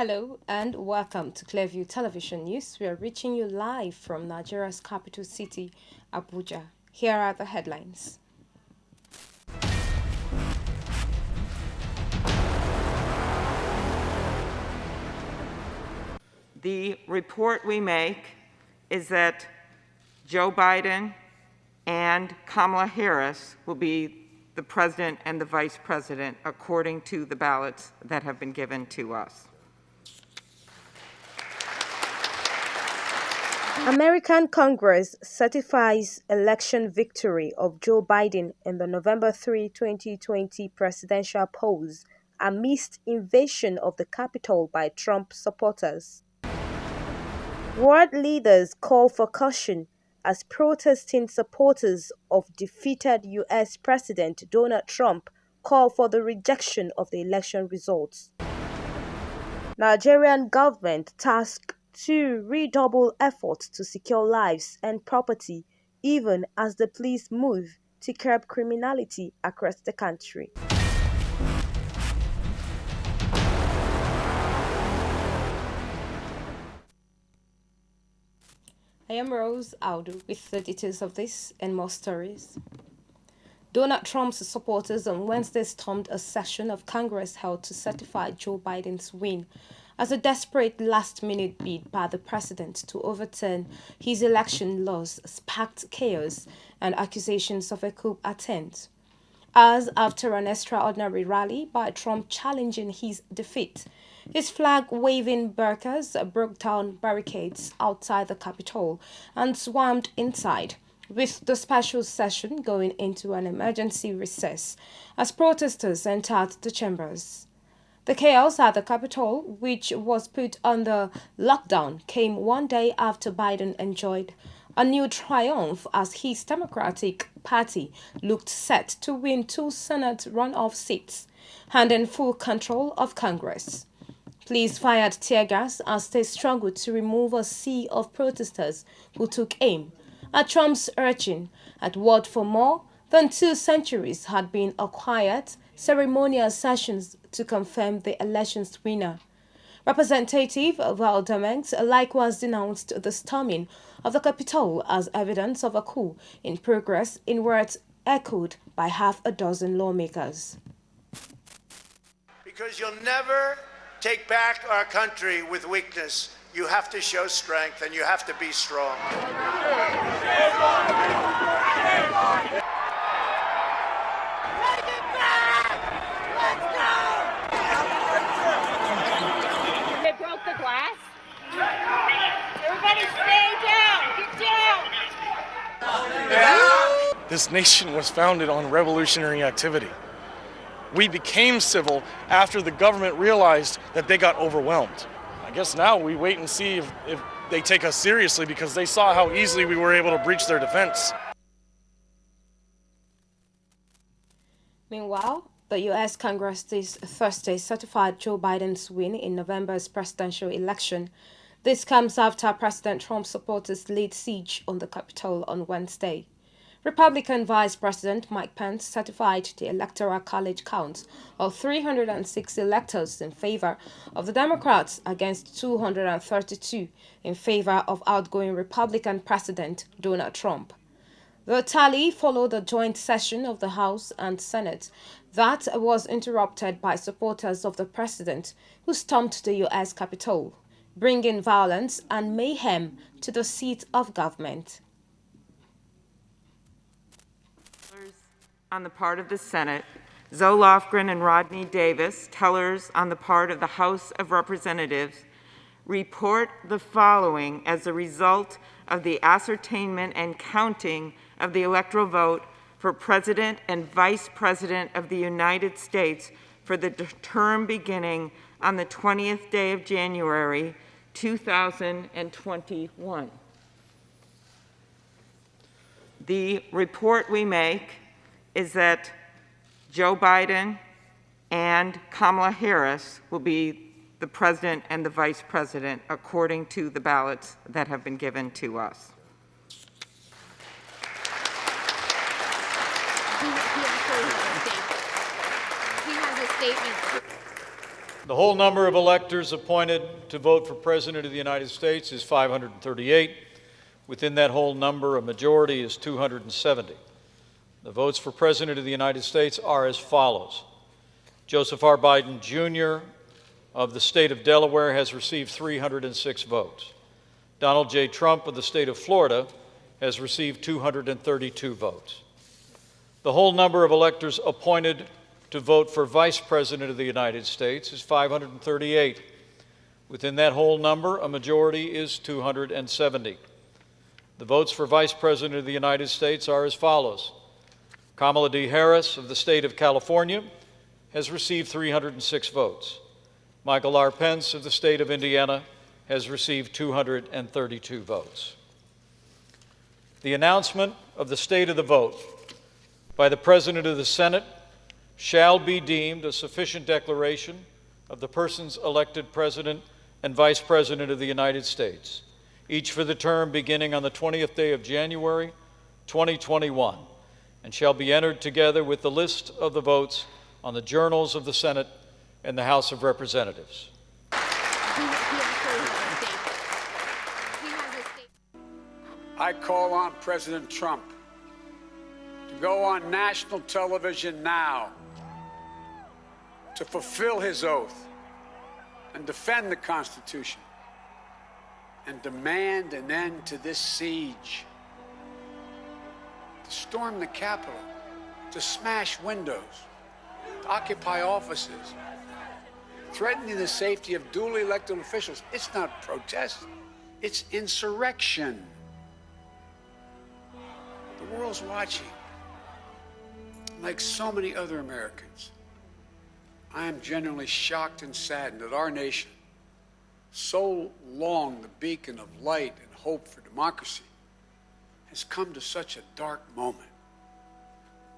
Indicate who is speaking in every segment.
Speaker 1: Hello and welcome to Clearview Television News. We are reaching you live from Nigeria's capital city, Abuja. Here are the headlines.
Speaker 2: The report we make is that Joe Biden and Kamala Harris will be the president and the vice president according to the ballots that have been given to us.
Speaker 1: American Congress certifies election victory of Joe Biden in the November 3, 2020 presidential polls amidst invasion of the Capitol by Trump supporters. World leaders call for caution as protesting supporters of defeated U.S. President Donald Trump call for the rejection of the election results. Nigerian government tasked to redouble efforts to secure lives and property even as the police move to curb criminality across the country. I am Rose Audu with the details of this and more stories. Donald Trump's supporters on Wednesday stormed a session of Congress held to certify Joe Biden's win as a desperate last-minute bid by the president to overturn his election laws sparked chaos and accusations of a coup attempt. As after an extraordinary rally by Trump challenging his defeat, his flag-waving burkas broke down barricades outside the Capitol and swarmed inside, with the special session going into an emergency recess as protesters entered the chambers. The chaos at the Capitol, which was put under lockdown, came one day after Biden enjoyed a new triumph as his Democratic Party looked set to win 2 Senate runoff seats, handing full control of Congress. Police fired tear gas as they struggled to remove a sea of protesters who took aim at Trump's urging at what for more than 2 centuries had been a quiet, ceremonial sessions to confirm the election's winner. Representative Valdemens likewise denounced the storming of the Capitol as evidence of a coup in progress in words echoed by half a dozen lawmakers.
Speaker 3: Because you'll never take back our country with weakness. You have to show strength and you have to be strong.
Speaker 4: They broke the glass. Everybody stay down. Get down.
Speaker 5: This nation was founded on revolutionary activity. We became civil after the government realized that they got overwhelmed. I guess now we wait and see if they take us seriously because they saw how easily we were able to breach their defense.
Speaker 1: Meanwhile, the U.S. Congress this Thursday certified Joe Biden's win in November's presidential election. This comes after President Trump's supporters laid siege on the Capitol on Wednesday. Republican Vice President Mike Pence certified the Electoral College count of 306 electors in favor of the Democrats against 232 in favor of outgoing Republican President Donald Trump. The tally followed a joint session of the House and Senate that was interrupted by supporters of the president who stormed the U.S. Capitol, bringing violence and mayhem to the seat of government.
Speaker 2: On the part of the Senate, Zoe Lofgren and Rodney Davis, tellers on the part of the House of Representatives, report the following as a result of the ascertainment and counting of the electoral vote for President and Vice President of the United States for the term beginning on the 20th day of January, 2021. The report we make is that Joe Biden and Kamala Harris will be the president and the vice president according to the ballots that have been given to us.
Speaker 4: He has a statement.
Speaker 6: The whole number of electors appointed to vote for President of the United States is 538. Within that whole number, a majority is 270. The votes for President of the United States are as follows. Joseph R. Biden, Jr. of the state of Delaware has received 306 votes. Donald J. Trump of the state of Florida has received 232 votes. The whole number of electors appointed to vote for Vice President of the United States is 538. Within that whole number, a majority is 270. The votes for Vice President of the United States are as follows. Kamala D. Harris of the state of California has received 306 votes. Michael R. Pence of the state of Indiana has received 232 votes. The announcement of the state of the vote by the President of the Senate shall be deemed a sufficient declaration of the persons elected President and Vice President of the United States, each for the term beginning on the 20th day of January, 2021, and shall be entered together with the list of the votes on the journals of the Senate and the House of Representatives.
Speaker 7: I call on President Trump to go on national television now to fulfill his oath and defend the Constitution and demand an end to this siege, to storm the Capitol, to smash windows, to occupy offices, threatening the safety of duly elected officials. It's not protest, it's insurrection. The world's watching. Like so many other Americans, I am genuinely shocked and saddened that our nation, so long the beacon of light and hope for democracy, has come to such a dark moment.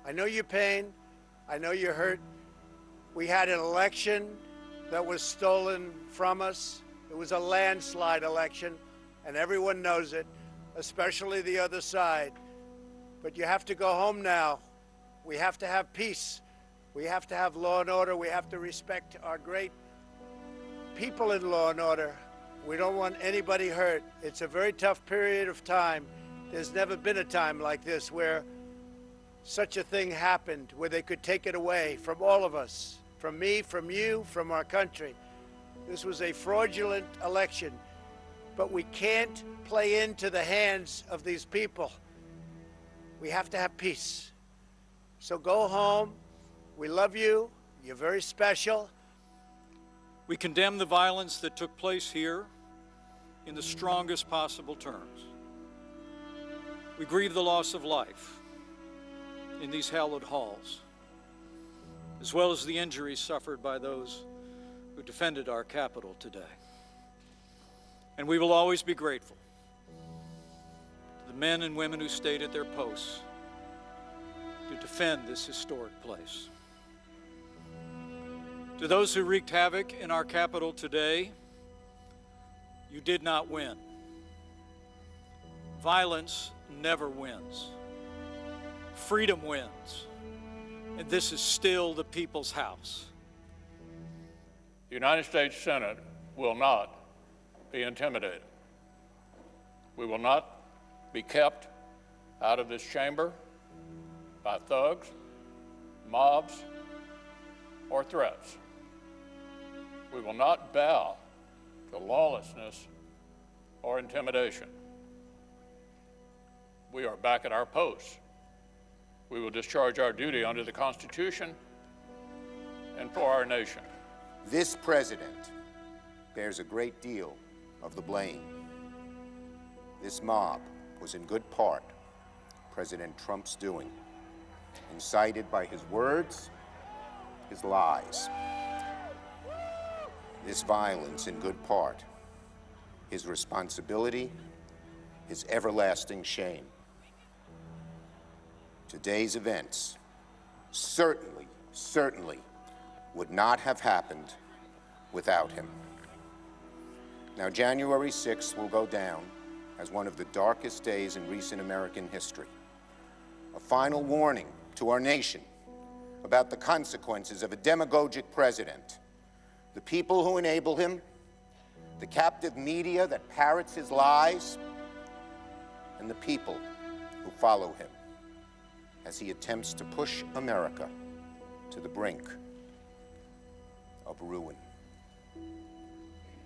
Speaker 3: I know your pain. I know you're hurt. We had an election that was stolen from us. It was a landslide election, and everyone knows it, especially the other side. But you have to go home now. We have to have peace. We have to have law and order. We have to respect our great people in law and order. We don't want anybody hurt. It's a very tough period of time. There's never been a time like this where such a thing happened, where they could take it away from all of us, from me, from you, from our country. This was a fraudulent election, but we can't play into the hands of these people. We have to have peace. So go home. We love you. You're very special.
Speaker 6: We condemn the violence that took place here in the strongest possible terms. We grieve the loss of life in these hallowed halls, as well as the injuries suffered by those who defended our Capitol today. And we will always be grateful to the men and women who stayed at their posts to defend this historic place. To those who wreaked havoc in our Capitol today, you did not win. Violence never wins. Freedom wins. And this is still the people's house.
Speaker 8: The United States Senate will not be intimidated. We will not be kept out of this chamber by thugs, mobs, or threats. We will not bow to lawlessness or intimidation. We are back at our posts. We will discharge our duty under the Constitution and for our nation.
Speaker 9: This president bears a great deal of the blame. This mob was in good part President Trump's doing, incited by his words, his lies. This violence, in good part, his responsibility, his everlasting shame. Today's events certainly would not have happened without him. Now, January 6th will go down as one of the darkest days in recent American history. A final warning to our nation about the consequences of a demagogic president the people who enable him, the captive media that parrots his lies, and the people who follow him as he attempts to push America to the brink of ruin.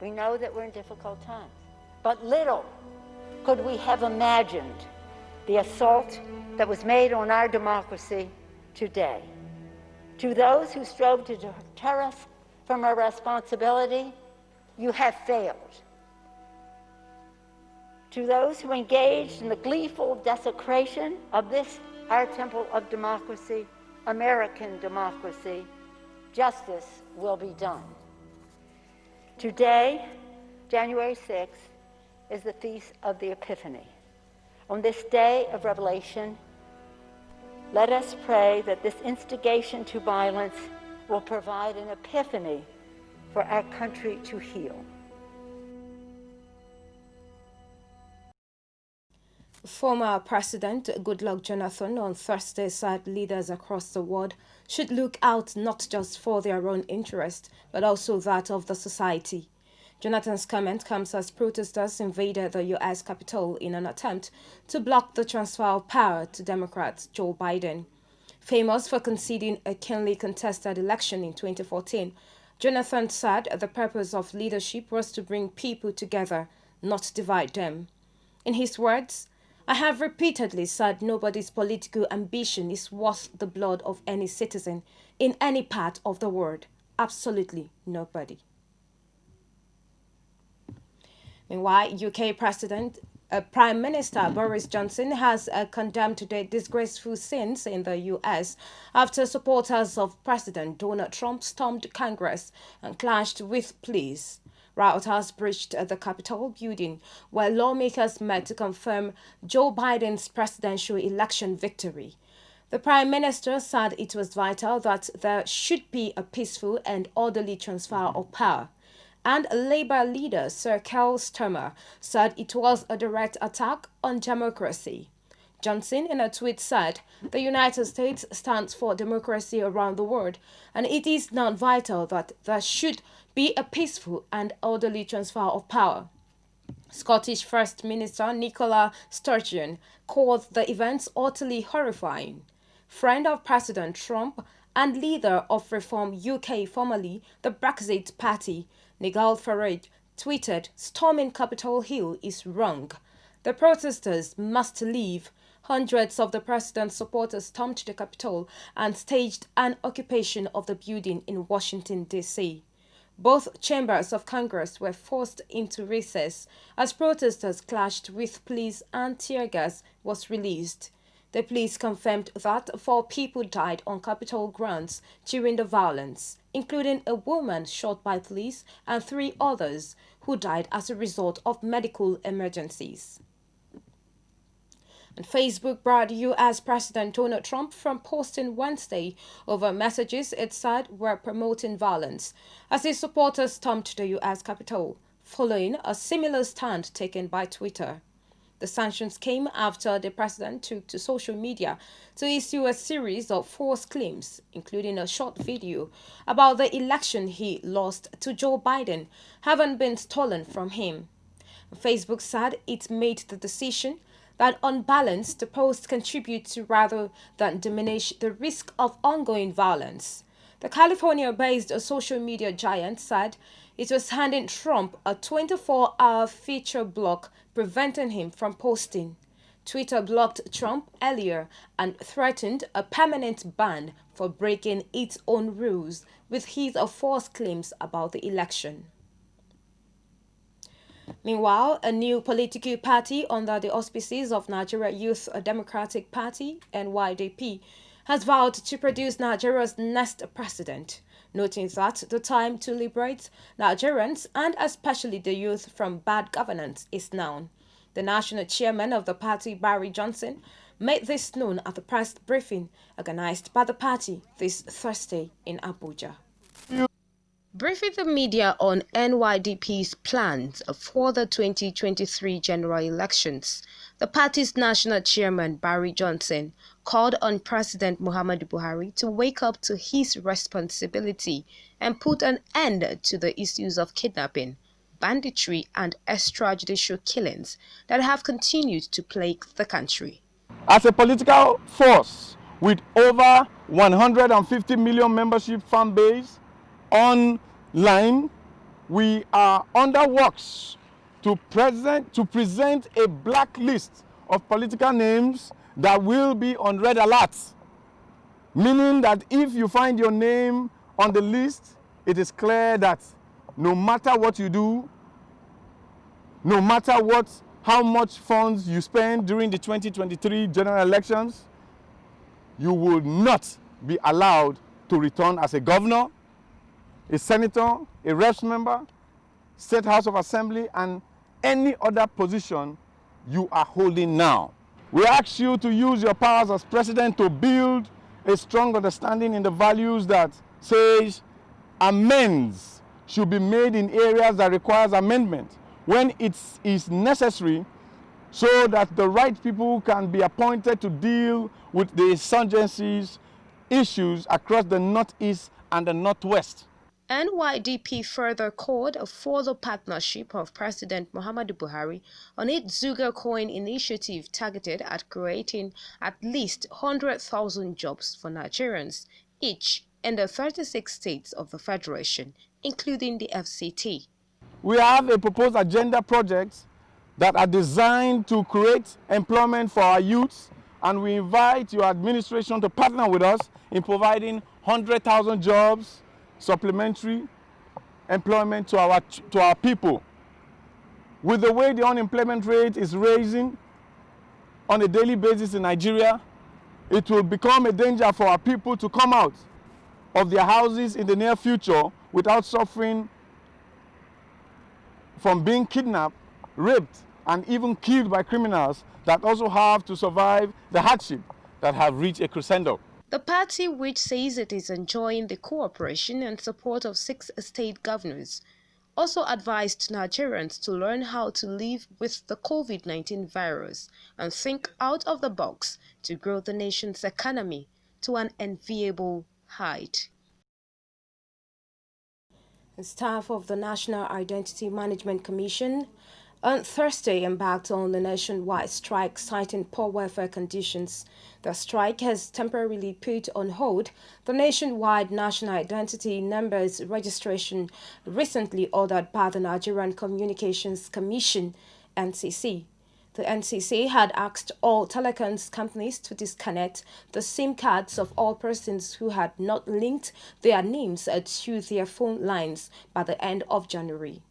Speaker 4: We know that we're in difficult times, but little could we have imagined the assault that was made on our democracy today. To those who strove to deter us from our responsibility, you have failed. To those who engaged in the gleeful desecration of this, our temple of democracy, American democracy, justice will be done. Today, January 6th, is the Feast of the Epiphany. On this day of revelation, let us pray that this instigation to violence will provide an epiphany for our country to heal.
Speaker 1: Former President Goodluck Jonathan on Thursday said leaders across the world should look out not just for their own interest, but also that of the society. Jonathan's comment comes as protesters invaded the U.S. Capitol in an attempt to block the transfer of power to Democrat Joe Biden. Famous for conceding a keenly contested election in 2014, Jonathan said the purpose of leadership was to bring people together, not divide them. In his words, "I have repeatedly said nobody's political ambition is worth the blood of any citizen in any part of the world. Absolutely nobody." Meanwhile, UK Prime Minister Boris Johnson has condemned the disgraceful scenes in the US after supporters of President Donald Trump stormed Congress and clashed with police. Rioters breached the Capitol building, where lawmakers met to confirm Joe Biden's presidential election victory. The Prime Minister said it was vital that there should be a peaceful and orderly transfer of power. And Labour leader Sir Keir Starmer said it was a direct attack on democracy. Johnson, in a tweet, said, "The United States stands for democracy around the world, and it is now vital that there should be a peaceful and orderly transfer of power." Scottish First Minister Nicola Sturgeon called the events utterly horrifying. Friend of President Trump and leader of Reform UK, formerly the Brexit Party, Nigel Farage, tweeted, "Storming Capitol Hill is wrong. The protesters must leave." Hundreds of the president's supporters stormed the Capitol and staged an occupation of the building in Washington, D.C. Both chambers of Congress were forced into recess as protesters clashed with police and tear gas was released. The police confirmed that 4 people died on Capitol grounds during the violence, including a woman shot by police and 3 others who died as a result of medical emergencies. And Facebook barred U.S. President Donald Trump from posting Wednesday over messages it said were promoting violence as his supporters stormed the U.S. Capitol, following a similar stand taken by Twitter. The sanctions came after the president took to social media to issue a series of false claims, including a short video about the election he lost to Joe Biden having been stolen from him. Facebook said it made the decision that on balance the post contributes rather than diminish the risk of ongoing violence. The California-based social media giant said it was handing Trump a 24-hour feature block preventing him from posting. Twitter blocked Trump earlier and threatened a permanent ban for breaking its own rules with his false claims about the election. Meanwhile, a new political party under the auspices of Nigeria Youth Democratic Party, NYDP, has vowed to produce Nigeria's next president, noting that the time to liberate Nigerians and especially the youth from bad governance is now. The national chairman of the party, Barry Johnson, made this known at the press briefing organized by the party this Thursday in Abuja. Briefing the media on NYDP's plans for the 2023 general elections, the party's national chairman, Barry Johnson, called on President Muhammadu Buhari to wake up to his responsibility and put an end to the issues of kidnapping, banditry, and extrajudicial killings that have continued to plague the country.
Speaker 10: As a political force with over 150 million membership fan base online, we are under works to present a blacklist of political names that will be on red alert, meaning that if you find your name on the list, it is clear that no matter what you do, no matter how much funds you spend during the 2023 general elections, you will not be allowed to return as a governor, a senator, a reps member, State House of Assembly, and any other position you are holding now. We ask you to use your powers as president to build a strong understanding in the values that says amends should be made in areas that requires amendment when it is necessary, so that the right people can be appointed to deal with the insurgencies issues across the Northeast and the Northwest.
Speaker 1: NYDP further called for the partnership of President Muhammadu Buhari on its Zuga Coin initiative targeted at creating at least 100,000 jobs for Nigerians, each in the 36 states of the Federation, including the FCT.
Speaker 10: We have a proposed agenda projects that are designed to create employment for our youths, and we invite your administration to partner with us in providing 100,000 jobs, supplementary employment to our people. With the way the unemployment rate is rising on a daily basis in Nigeria, it will become a danger for our people to come out of their houses in the near future without suffering from being kidnapped, raped, and even killed by criminals that also have to survive the hardship that have reached a crescendo.
Speaker 1: The party, which says it is enjoying the cooperation and support of 6 state governors, also advised Nigerians to learn how to live with the COVID-19 virus and think out of the box to grow the nation's economy to an enviable height. Staff of the National Identity Management Commission on Thursday embarked on the nationwide strike citing poor welfare conditions. The strike has temporarily put on hold the nationwide national identity numbers registration recently ordered by the Nigerian Communications Commission, NCC. The NCC had asked all telecoms companies to disconnect the SIM cards of all persons who had not linked their names to their phone lines by the end of January.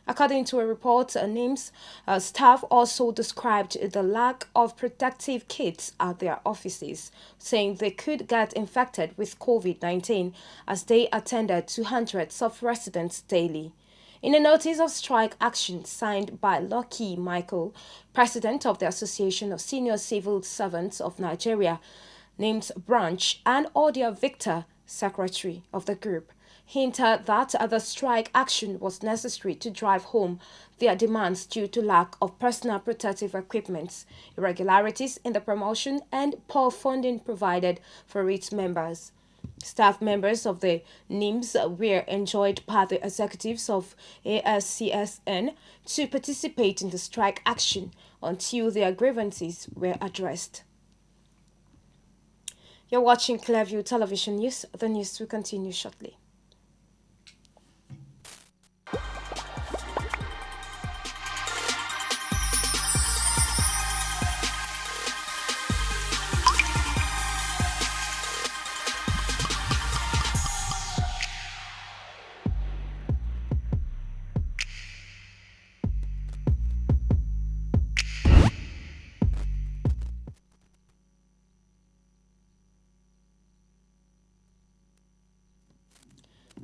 Speaker 1: According to a report, NIMS staff also described the lack of protective kits at their offices, saying they could get infected with COVID-19 as they attended to hundreds of residents daily. In a notice of strike action signed by Lucky Michael, president of the Association of Senior Civil Servants of Nigeria, NIMS branch, and Odia Victor, secretary of the group, hinted that the strike action was necessary to drive home their demands due to lack of personal protective equipment, irregularities in the promotion, and poor funding provided for its members. Staff members of the NIMS were enjoined by the executives of ASCSN to participate in the strike action until their grievances were addressed. You're watching Clearview Television News. The news will continue shortly.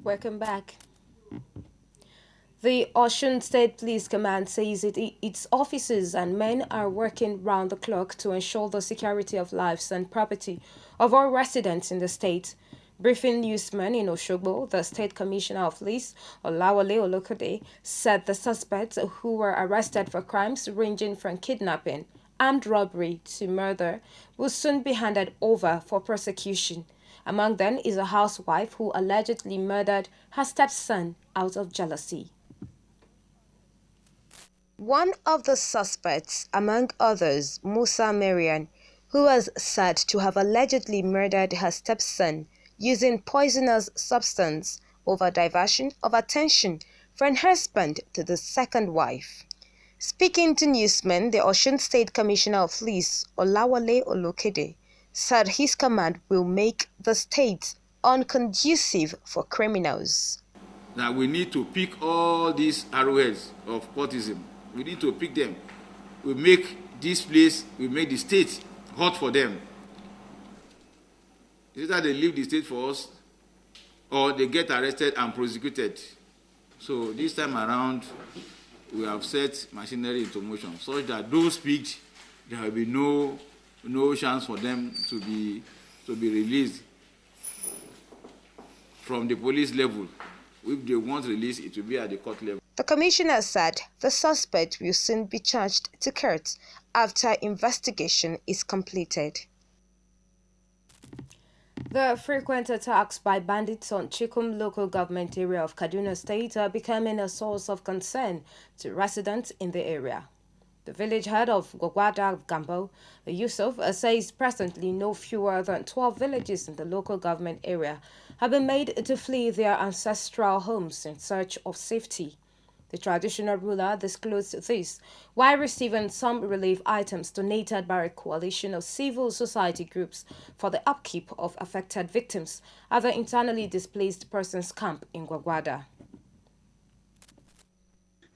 Speaker 1: Welcome back. The Osun State Police Command says its officers and men are working round the clock to ensure the security of lives and property of all residents in the state. Briefing newsmen in Oshogbo, the State Commissioner of Police, Olawale Olokode, said the suspects who were arrested for crimes ranging from kidnapping, armed robbery to murder will soon be handed over for prosecution. Among them is a housewife who allegedly murdered her stepson out of jealousy. One of the suspects, among others, Musa Marian, who was said to have allegedly murdered her stepson using poisonous substance over diversion of attention from husband to the second wife. Speaking to newsmen, the Osun State Commissioner of Police, Olawale Olokede, said his command will make the state unconducive for criminals.
Speaker 11: That we need to pick all these arrowheads of cultism. We need to pick them. We make this place, we make the state hot for them. Is it that they leave the state for us, or they get arrested and prosecuted? So this time around, we have set machinery into motion such that those picked, there will be no chance for them to be released from the police level. If they want release, it will be at the court level.
Speaker 1: The commissioner said the suspect will soon be charged to court after investigation is completed. The frequent attacks by bandits on Chikum local government area of Kaduna State are becoming a source of concern to residents in the area. The village head of Gwagwada Gambo, Yusuf, says presently no fewer than 12 villages in the local government area have been made to flee their ancestral homes in search of safety. The traditional ruler disclosed this while receiving some relief items donated by a coalition of civil society groups for the upkeep of affected victims at the internally displaced persons camp in Gwagwada.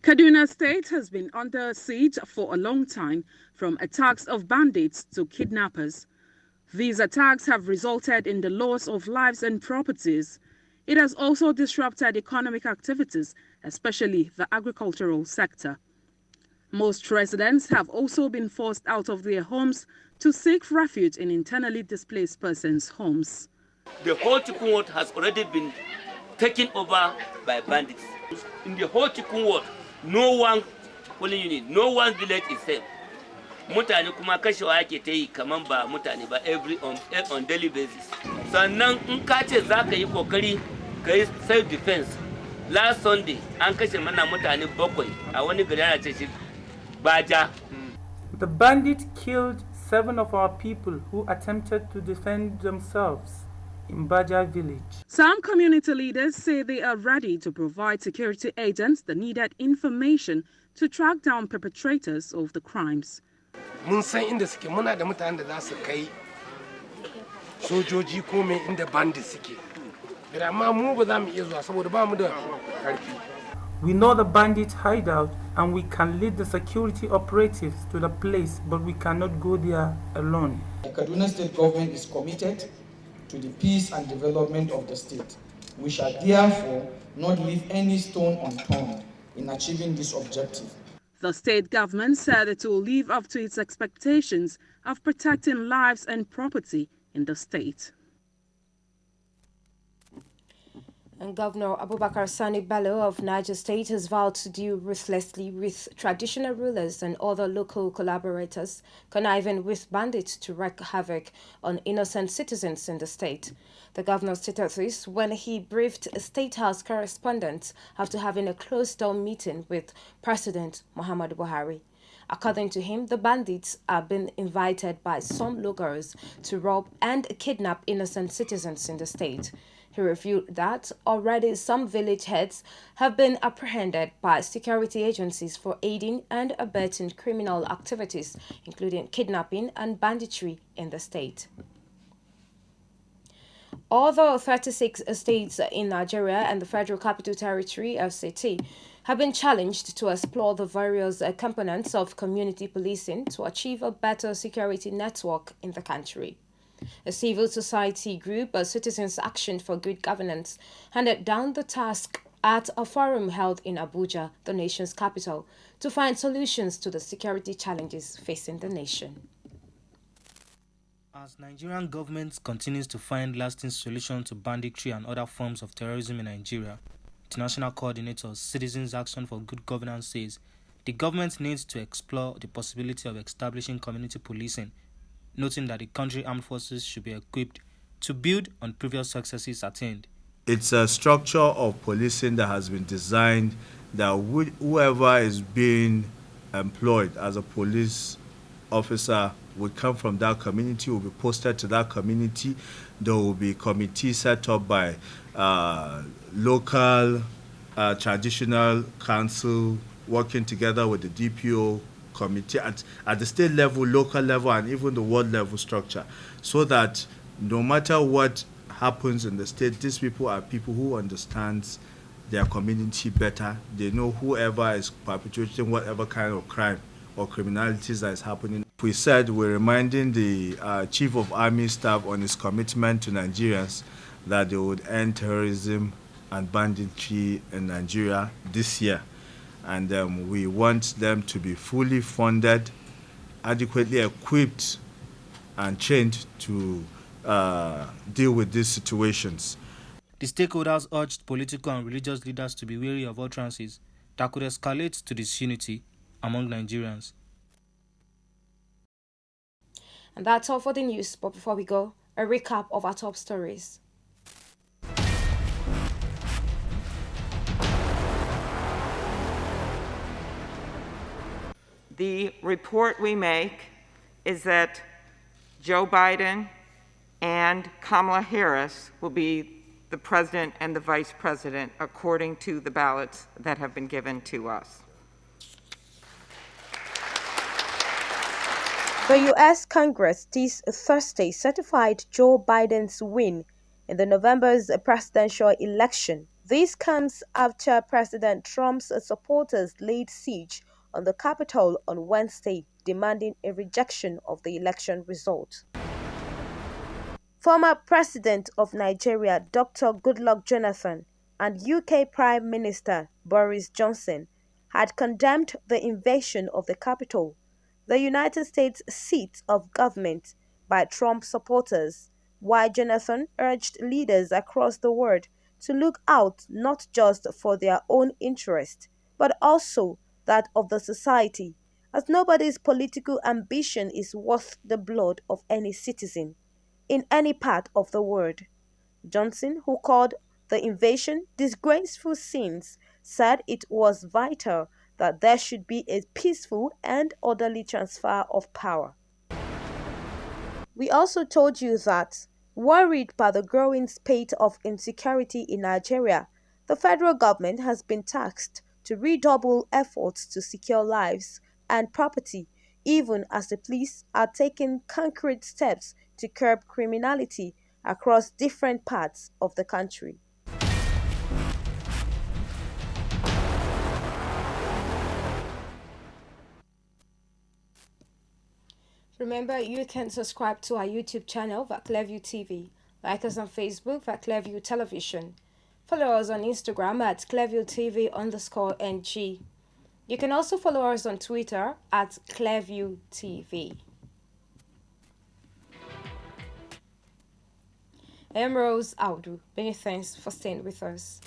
Speaker 12: Kaduna State has been under siege for a long time, from attacks of bandits to kidnappers. These attacks have resulted in the loss of lives and properties. It has also disrupted economic activities, especially the agricultural sector. Most residents have also been forced out of their homes to seek refuge in internally displaced persons' homes.
Speaker 13: The whole Chikun ward has already been taken over by bandits. In the whole Chikun ward, no one polling unit, no one village is safe. Mutane kuma kashewa ake ta yi kaman ba mutane ba on daily basis. Sannan in ka ce za ka yi kokari ka yi self defense. Last Sunday an kashe mana mutane 7 a wani gari ana ce shi Baja.
Speaker 14: The bandit killed 7 of our people who attempted to defend themselves in Baja village.
Speaker 12: Some community leaders say they are ready to provide security agents the needed information to track down perpetrators of the crimes.
Speaker 15: Mun san inda suke, muna da mutanen da za su kai sojoji ko me inda bandits suke. Amma mu ba za mu iya zuwa saboda ba mu da karfi.
Speaker 14: We know the bandit hideout and we can lead the security operatives to the place, but we cannot go there alone.
Speaker 16: The Kaduna State government is committed to the peace and development of the state. We shall therefore not leave any stone unturned in achieving this objective.
Speaker 12: The state government said it will live up to its expectations of protecting lives and property in the state.
Speaker 1: And Governor Abubakar Sani Bello of Niger State has vowed to deal ruthlessly with traditional rulers and other local collaborators conniving with bandits to wreak havoc on innocent citizens in the state. The governor stated this when he briefed State House correspondents after having a closed-door meeting with President Muhammadu Buhari. According to him, the bandits are being invited by some locals to rob and kidnap innocent citizens in the state. He revealed that already some village heads have been apprehended by security agencies for aiding and abetting criminal activities, including kidnapping and banditry in the state. Although 36 states in Nigeria and the Federal Capital Territory, FCT, have been challenged to explore the various components of community policing to achieve a better security network in the country. A civil society group, Citizens Action for Good Governance, handed down the task at a forum held in Abuja, the nation's capital, to find solutions to the security challenges facing the nation.
Speaker 17: As Nigerian government continues to find lasting solutions to banditry and other forms of terrorism in Nigeria, International Coordinator Citizens Action for Good Governance says The government needs to explore the possibility of establishing community policing, noting that the country armed forces should be equipped to build on previous successes attained.
Speaker 18: It's a structure of policing that has been designed that whoever is being employed as a police officer will come from that community, will be posted to that community. There will be committees set up by local traditional council working together with the DPO committee at the state level, local level, and even the world level structure, so that no matter what happens in the state, these people are people who understand their community better. They know whoever is perpetrating whatever kind of crime or criminalities that is happening. We said we're reminding the Chief of Army Staff on his commitment to Nigerians that they would end terrorism and banditry in Nigeria this year. And we want them to be fully funded, adequately equipped, and trained to deal with these situations.
Speaker 17: The stakeholders urged political and religious leaders to be wary of utterances that could escalate to disunity among Nigerians.
Speaker 1: And that's all for the news. But before we go, a recap of our top stories.
Speaker 2: The report we make is that Joe Biden and Kamala Harris will be the president and the vice president according to the ballots that have been given to us.
Speaker 1: The U.S. Congress this Thursday certified Joe Biden's win in the November's presidential election. This comes after President Trump's supporters laid siege on the Capitol on Wednesday, demanding a rejection of the election result. Former President of Nigeria, Dr. Goodluck Jonathan, and UK Prime Minister Boris Johnson had condemned the invasion of the Capitol, the United States seat of government, by Trump supporters, while Jonathan urged leaders across the world to look out not just for their own interest, but also that of the society, as nobody's political ambition is worth the blood of any citizen in any part of the world. Johnson, who called the invasion disgraceful sins, said it was vital that there should be a peaceful and orderly transfer of power. We also told you that, worried by the growing spate of insecurity in Nigeria, the federal government has been tasked to redouble efforts to secure lives and property, even as the police are taking concrete steps to curb criminality across different parts of the country. Remember, you can subscribe to our YouTube channel, Clearview TV. Like us on Facebook, Clearview Television. Follow us on Instagram at ClearviewTV_NG. You can also follow us on Twitter at Clearview TV. I am Rose Audu. Many thanks for staying with us.